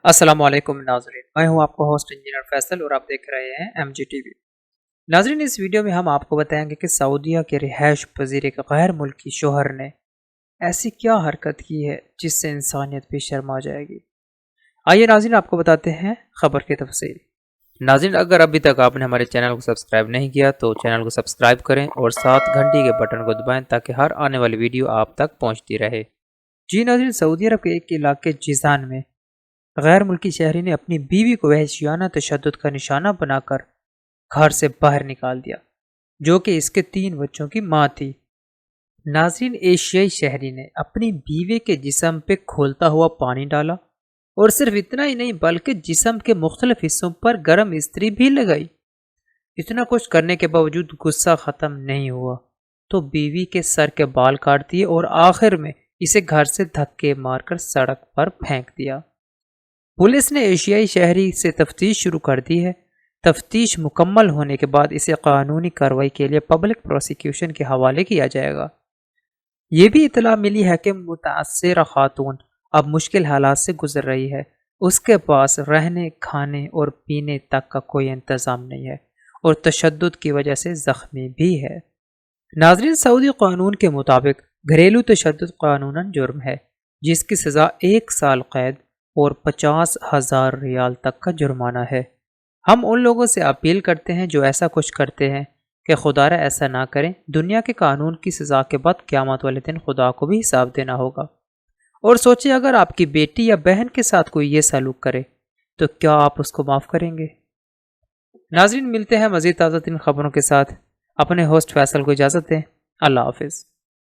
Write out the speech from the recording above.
السلام علیکم ناظرین، میں ہوں آپ کو ہوسٹ انجینئر فیصل اور آپ دیکھ رہے ہیں ایم جی ٹی وی۔ ناظرین، اس ویڈیو میں ہم آپ کو بتائیں گے کہ سعودیہ کے رہائش پذیر ایک غیر ملکی شوہر نے ایسی کیا حرکت کی ہے جس سے انسانیت بھی شرما جائے گی۔ آئیے ناظرین، آپ کو بتاتے ہیں خبر کی تفصیل۔ ناظرین، اگر ابھی تک آپ نے ہمارے چینل کو سبسکرائب نہیں کیا تو چینل کو سبسکرائب کریں اور ساتھ گھنٹی کے بٹن کو دبائیں تاکہ ہر آنے والی ویڈیو آپ تک پہنچتی رہے۔ جی ناظرین، سعودی عرب کے ایک علاقے جیزان میں غیر ملکی شہری نے اپنی بیوی کو وحشیانہ تشدد کا نشانہ بنا کر گھر سے باہر نکال دیا، جو کہ اس کے 3 بچوں کی ماں تھی۔ ناظرین، ایشیائی شہری نے اپنی بیوی کے جسم پہ کھولتا ہوا پانی ڈالا اور صرف اتنا ہی نہیں بلکہ جسم کے مختلف حصوں پر گرم استری بھی لگائی۔ اتنا کچھ کرنے کے باوجود غصہ ختم نہیں ہوا تو بیوی کے سر کے بال کاٹ دیے اور آخر میں اسے گھر سے دھکے مار کر سڑک پر پھینک دیا۔ پولیس نے ایشیائی شہری سے تفتیش شروع کر دی ہے۔ تفتیش مکمل ہونے کے بعد اسے قانونی کارروائی کے لیے پبلک پروسیکیوشن کے حوالے کیا جائے گا۔ یہ بھی اطلاع ملی ہے کہ متاثرہ خاتون اب مشکل حالات سے گزر رہی ہے۔ اس کے پاس رہنے، کھانے اور پینے تک کا کوئی انتظام نہیں ہے اور تشدد کی وجہ سے زخمی بھی ہے۔ ناظرین، سعودی قانون کے مطابق گھریلو تشدد قانوناً جرم ہے جس کی سزا 1 سال قید اور 50,000 ریال تک کا جرمانہ ہے۔ ہم ان لوگوں سے اپیل کرتے ہیں جو ایسا کچھ کرتے ہیں کہ خدا را ایسا نہ کریں۔ دنیا کے قانون کی سزا کے بعد قیامت والے دن خدا کو بھی حساب دینا ہوگا۔ اور سوچیں، اگر آپ کی بیٹی یا بہن کے ساتھ کوئی یہ سلوک کرے تو کیا آپ اس کو معاف کریں گے؟ ناظرین، ملتے ہیں مزید تازہ ترین خبروں کے ساتھ۔ اپنے ہوسٹ فیصل کو اجازت دیں۔ اللہ حافظ۔